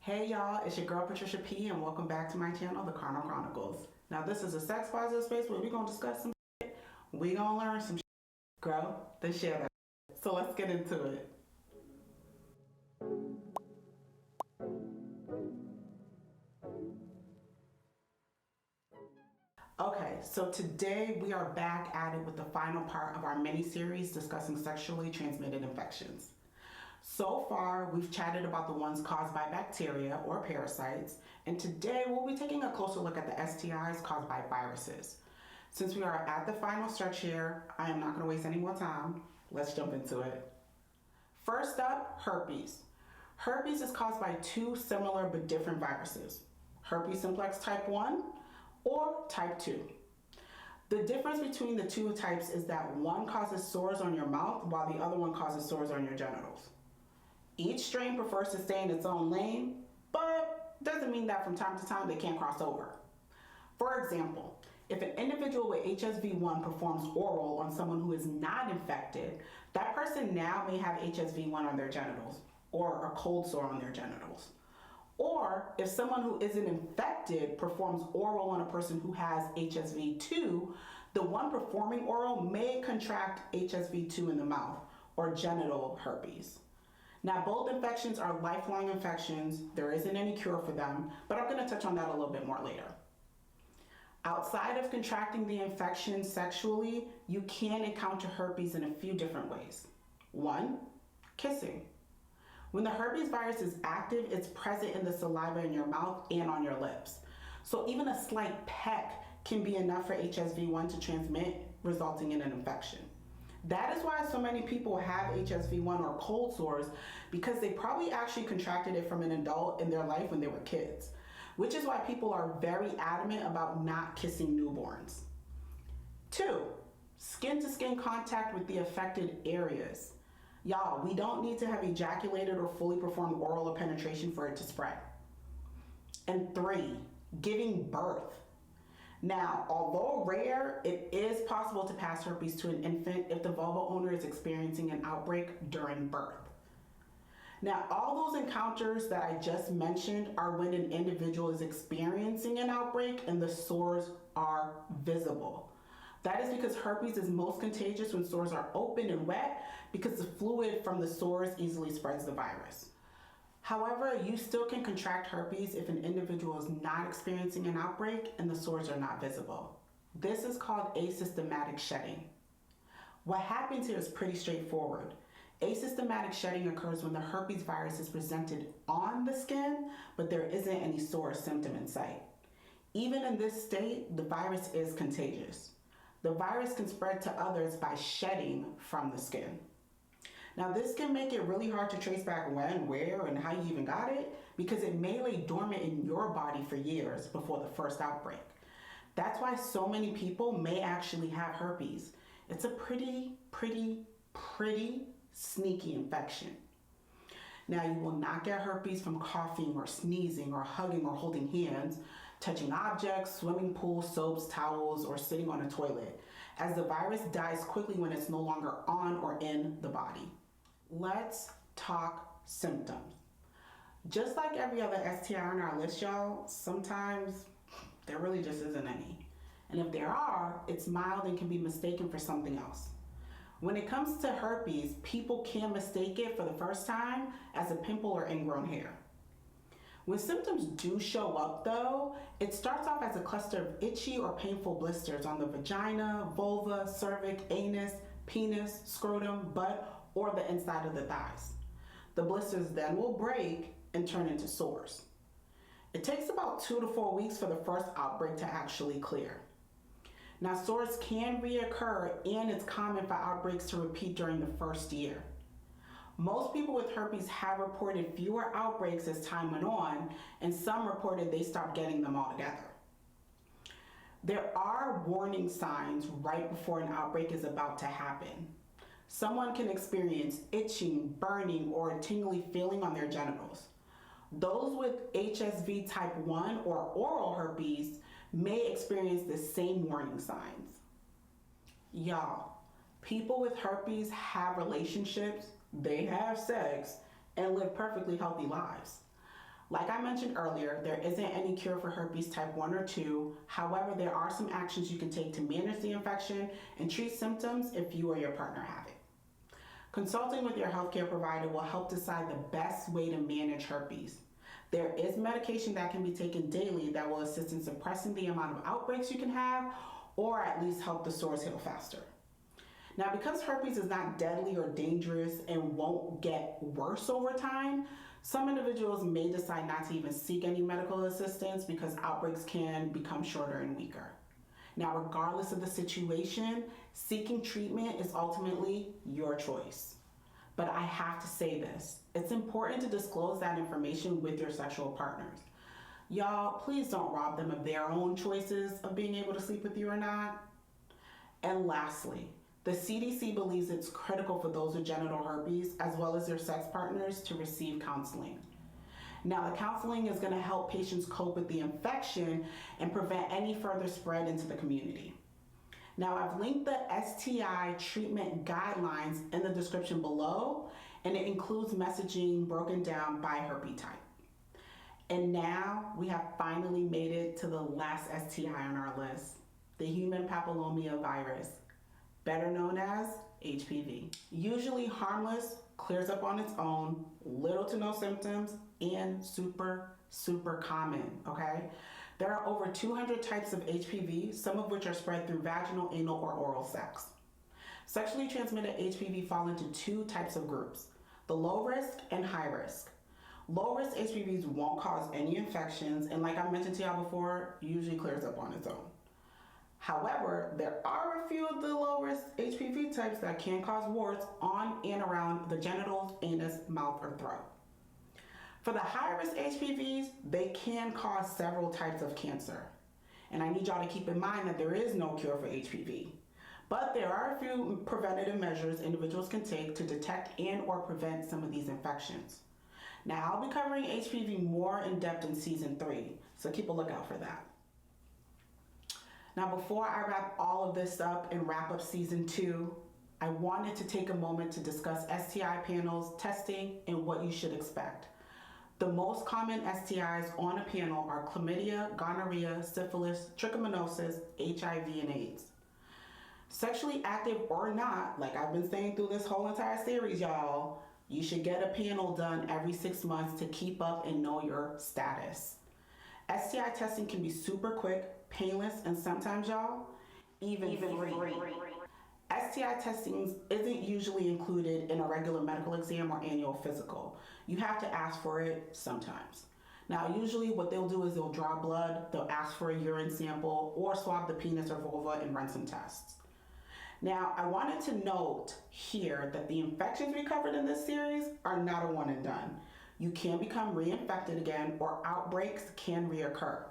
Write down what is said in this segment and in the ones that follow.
Hey y'all, it's your girl Patricia P and welcome back to my channel, The Carnal Chronicles. Now this is a sex positive space where we're going to discuss some shit, we're going to learn some shit, grow, then share that. So let's get into it. Okay, so today we are back at it with the final part of our mini-series discussing sexually transmitted infections. So far, we've chatted about the ones caused by bacteria or parasites, and today we'll be taking a closer look at the STIs caused by viruses. Since we are at the final stretch here, I am not going to waste any more time. Let's jump into it. First up, herpes. Herpes is caused by two similar but different viruses, herpes simplex type 1 or type 2. The difference between the two types is that one causes sores on your mouth while the other one causes sores on your genitals. Each strain prefers to stay in its own lane, but doesn't mean that from time to time they can't cross over. For example, if an individual with HSV1 performs oral on someone who is not infected, that person now may have HSV1 on their genitals or a cold sore on their genitals. Or if someone who isn't infected performs oral on a person who has HSV2, the one performing oral may contract HSV2 in the mouth or genital herpes. Now, both infections are lifelong infections. There isn't any cure for them, but I'm going to touch on that a little bit more later. Outside of contracting the infection sexually, you can encounter herpes in a few different ways. 1, kissing. When the herpes virus is active, it's present in the saliva in your mouth and on your lips. So even a slight peck can be enough for HSV1 to transmit, resulting in an infection. That is why so many people have HSV1 or cold sores, because they probably actually contracted it from an adult in their life when they were kids, which is why people are very adamant about not kissing newborns. 2, skin-to-skin contact with the affected areas. Y'all, we don't need to have ejaculated or fully performed oral or penetration for it to spread. And 3, giving birth. Now, although rare, it is possible to pass herpes to an infant if the vulva owner is experiencing an outbreak during birth. Now, all those encounters that I just mentioned are when an individual is experiencing an outbreak and the sores are visible. That is because herpes is most contagious when sores are open and wet, because the fluid from the sores easily spreads the virus. However, you still can contract herpes if an individual is not experiencing an outbreak and the sores are not visible. This is called asystematic shedding. What happens here is pretty straightforward. Asystematic shedding occurs when the herpes virus is presented on the skin, but there isn't any sore symptom in sight. Even in this state, the virus is contagious. The virus can spread to others by shedding from the skin. Now, this can make it really hard to trace back when, where, and how you even got it, because it may lay dormant in your body for years before the first outbreak. That's why so many people may actually have herpes. It's a pretty sneaky infection. Now, you will not get herpes from coughing or sneezing or hugging or holding hands, touching objects, swimming pools, soaps, towels, or sitting on a toilet, as the virus dies quickly when it's no longer on or in the body. Let's talk symptoms. Just like every other STI on our list, y'all, sometimes there really just isn't any. And if there are, it's mild and can be mistaken for something else. When it comes to herpes, people can mistake it for the first time as a pimple or ingrown hair. When symptoms do show up though, it starts off as a cluster of itchy or painful blisters on the vagina, vulva, cervix, anus, penis, scrotum, butt, or the inside of the thighs. The blisters then will break and turn into sores. It takes about 2 to 4 weeks for the first outbreak to actually clear. Now, sores can reoccur, and it's common for outbreaks to repeat during the first year. Most people with herpes have reported fewer outbreaks as time went on, and some reported they stopped getting them altogether. There are warning signs right before an outbreak is about to happen. Someone can experience itching, burning, or a tingly feeling on their genitals. Those with HSV type 1 or oral herpes may experience the same warning signs. Y'all, people with herpes have relationships, they have sex, and live perfectly healthy lives. Like I mentioned earlier, there isn't any cure for herpes type 1 or 2. However, there are some actions you can take to manage the infection and treat symptoms if you or your partner have it. Consulting with your healthcare provider will help decide the best way to manage herpes. There is medication that can be taken daily that will assist in suppressing the amount of outbreaks you can have, or at least help the sores heal faster. Now, because herpes is not deadly or dangerous and won't get worse over time, some individuals may decide not to even seek any medical assistance because outbreaks can become shorter and weaker. Now, regardless of the situation, seeking treatment is ultimately your choice. But I have to say this, it's important to disclose that information with your sexual partners. Y'all, please don't rob them of their own choices of being able to sleep with you or not. And lastly, the CDC believes it's critical for those with genital herpes, as well as their sex partners, to receive counseling. Now, the counseling is going to help patients cope with the infection and prevent any further spread into the community. Now, I've linked the STI treatment guidelines in the description below, and it includes messaging broken down by herpes type. And now we have finally made it to the last STI on our list, the human papillomavirus, better known as HPV. Usually harmless, clears up on its own, little to no symptoms, and super common, okay? There are over 200 types of HPV, some of which are spread through vaginal, anal, or oral sex. Sexually transmitted HPV fall into two types of groups, the low risk and high risk. Low risk HPVs won't cause any infections, and like I mentioned to y'all before, usually clears up on its own. However, there are a few of the low risk HPV types that can cause warts on and around the genitals, anus, mouth, or throat. For the high risk HPVs, they can cause several types of cancer. And I need y'all to keep in mind that there is no cure for HPV. But there are a few preventative measures individuals can take to detect and or prevent some of these infections. Now, I'll be covering HPV more in depth in season 3, so keep a lookout for that. Now, before I wrap all of this up and wrap up season 2, I wanted to take a moment to discuss STI panels, testing, and what you should expect. The most common STIs on a panel are chlamydia, gonorrhea, syphilis, trichomoniasis, HIV, and AIDS. Sexually active or not, like I've been saying through this whole entire series, y'all, you should get a panel done every 6 months to keep up and know your status. STI testing can be super quick, painless, and sometimes, y'all, even free. STI testing isn't usually included in a regular medical exam or annual physical. You have to ask for it sometimes. Now, usually what they'll do is they'll draw blood, they'll ask for a urine sample, or swab the penis or vulva and run some tests. Now, I wanted to note here that the infections we covered in this series are not a one and done. You can become reinfected again, or outbreaks can reoccur.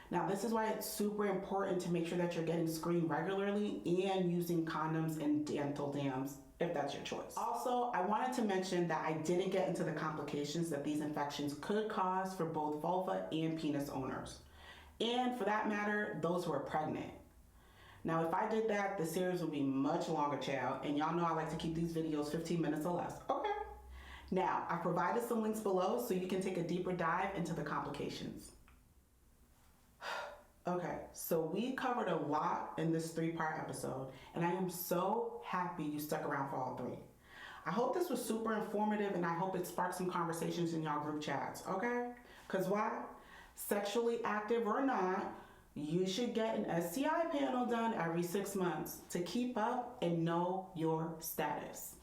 Now, this is why it's super important to make sure that you're getting screened regularly and using condoms and dental dams, if that's your choice. Also, I wanted to mention that I didn't get into the complications that these infections could cause for both vulva and penis owners. And for that matter, those who are pregnant. Now, if I did that, the series would be much longer, child, and y'all know I like to keep these videos 15 minutes or less. Okay. Now, I provided some links below so you can take a deeper dive into the complications. Okay, so we covered a lot in this 3-part episode, and I am so happy you stuck around for all 3. I hope this was super informative, and I hope it sparked some conversations in y'all group chats, okay? Because why? Sexually active or not, you should get an STI panel done every 6 months to keep up and know your status.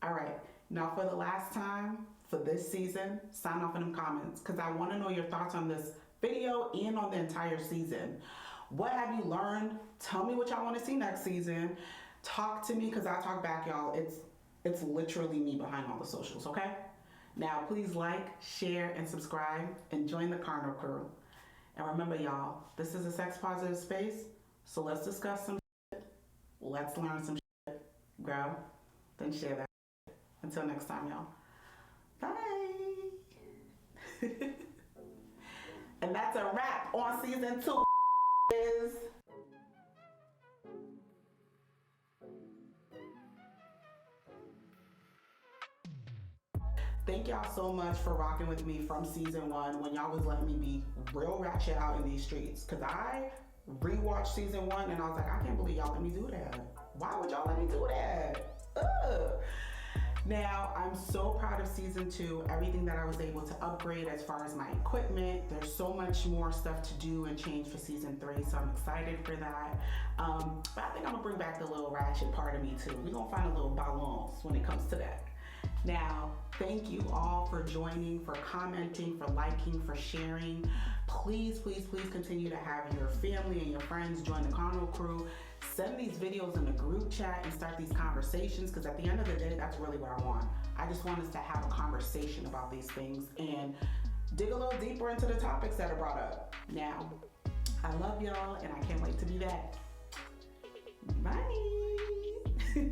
All right, now for the last time for this season, sign off in them comments, because I want to know your thoughts on this video and on the entire season. What have you learned? Tell me what y'all want to see next season. Talk to me, because I talk back, y'all. It's literally me behind all the socials, okay? Now, please like, share, and subscribe, and join the Carnal Crew. And remember, y'all, this is a sex positive space, so let's discuss some shit. Let's learn some shit. Grow, then share that. Until next time, y'all. Bye. And that's a wrap on season 2. Thank thank y'all so much for rocking with me from season 1 when y'all was letting me be real ratchet out in these streets. Cause I rewatched season 1 and I was like, I can't believe y'all let me do that. Why would y'all let me do that? Ugh. Now, I'm so proud of season 2, everything that I was able to upgrade as far as my equipment. There's so much more stuff to do and change for season 3, so I'm excited for that. But I think I'm gonna bring back the little ratchet part of me too. We're gonna find a little balance when it comes to that. Now, thank you all for joining, for commenting, for liking, for sharing. Please, please, please continue to have your family and your friends join the Carnal Crew. Send these videos in the group chat and start these conversations, because at the end of the day, that's really what I want. I just want us to have a conversation about these things and dig a little deeper into the topics that are brought up. Now, I love y'all and I can't wait to be back. Bye.